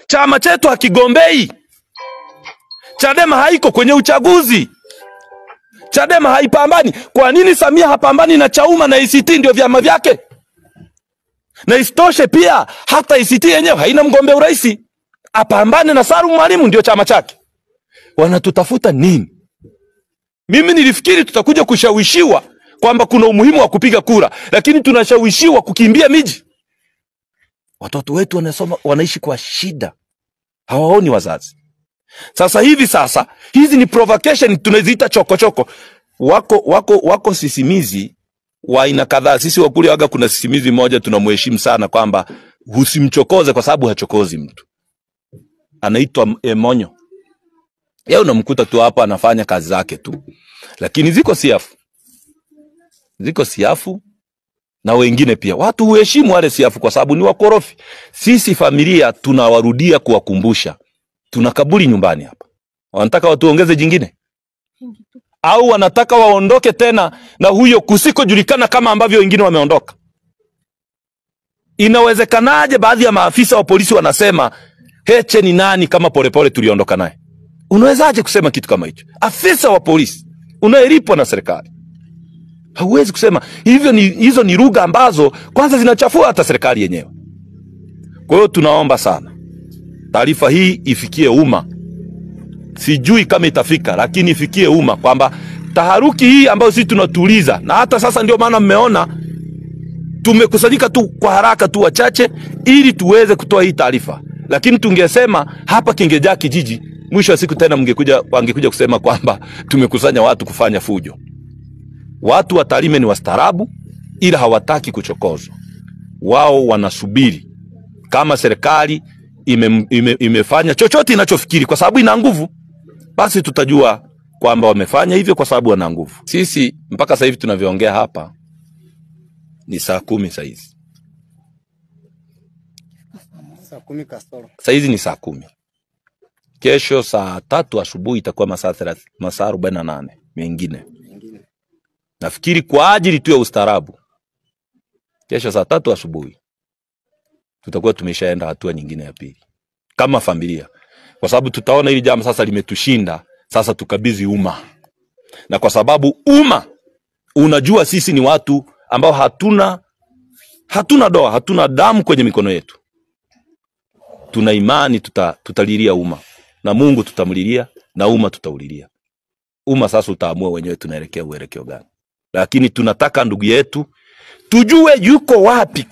Chama chetu hakigombei. Chadema haiko kwenye uchaguzi. Chadema haipambani. Kwa nini Samia hapambani na Chauma na ACT ndio vyama vyake? Na isitoshe pia hata ACT yenyewe haina mgombea urais. Apambane na Salum Mwalimu ndio chama chake. Wanatutafuta nini? Mimi nilifikiri tutakuja kushawishiwa kwamba kuna umuhimu wa kupiga kura, lakini tunashawishiwa kukimbia miji. Watoto wetu wanasoma, wanaishi kwa shida. Hawaoni wazazi. Sasa hizi ni provocation, tunaziita chokochoko. Wako sisimizi wa aina kadhaa. Sisi wakuli waga kuna sisimizi moja tunamheshimu sana kwamba usimchokoze kwa sababu hachokozi mtu. Anaitwa Monyo. Yeye unamkuta tu hapa anafanya kazi zake tu. Lakini ziko siafu na wengine pia. Watu huheshimu wale siafu kwa sababu ni wakorofi. Sisi familia tunawarudia kuwakumbusha. Tuna kaburi nyumbani hapa. Wanataka watuongeze jingine? Au wanataka waondoke tena na huyo kusikojulikana kama ambavyo wengine wameondoka? Inawezekanaje baadhi ya maafisa wa polisi wanasema Heche ni nani kama Polepole tuliondoka naye? Unawezaje kusema kitu kama hicho? Afisa wa polisi unayelipwa na serikali. Hauwezi kusema hivyo. Hizo ni lugha ambazo kwanza zinachafua hata serikali yenyewe. Kwa hiyo tunaomba sana taarifa hii ifikie umma. Sijui kama itafika, lakini ifikie umma kwamba taharuki hii ambayo sisi tunatuliza, na hata sasa ndio maana mmeona tumekusanyika tu kwa haraka tu wachache ili tuweze kutoa hii taarifa. Lakini tungesema hapa kingejaa kijiji, mwisho wa siku tena wangekuja kusema kwamba tumekusanya watu kufanya fujo. Watu wa Tarime ni wastaarabu, ila hawataki kuchokozwa. Wao wanasubiri kama serikali imefanya chochote inachofikiri kwa sababu ina nguvu, basi tutajua kwamba wamefanya hivyo kwa sababu wana nguvu. Sisi mpaka sasa hivi tunavyoongea hapa ni saa 10 saa hizi. Saa 10 kasoro. Saa hizi ni saa 10. Kesho saa 3 asubuhi itakuwa masaa 48 mengine. Nafikiri kwa ajili tu ya ustaarabu, kesho saa 3 asubuhi tutakuwa tumeshaenda hatua nyingine ya pili kama familia, kwa sababu tutaona hili jambo sasa limetushinda. Sasa tukabidhi umma, na kwa sababu umma unajua sisi ni watu ambao hatuna doa, hatuna damu kwenye mikono yetu. Tuna imani tutalilia umma, na Mungu tutamlilia, na umma tutaulilia. Umma sasa utaamua wenyewe tunaelekea uelekeo gani, lakini tunataka ndugu yetu tujue yuko wapi.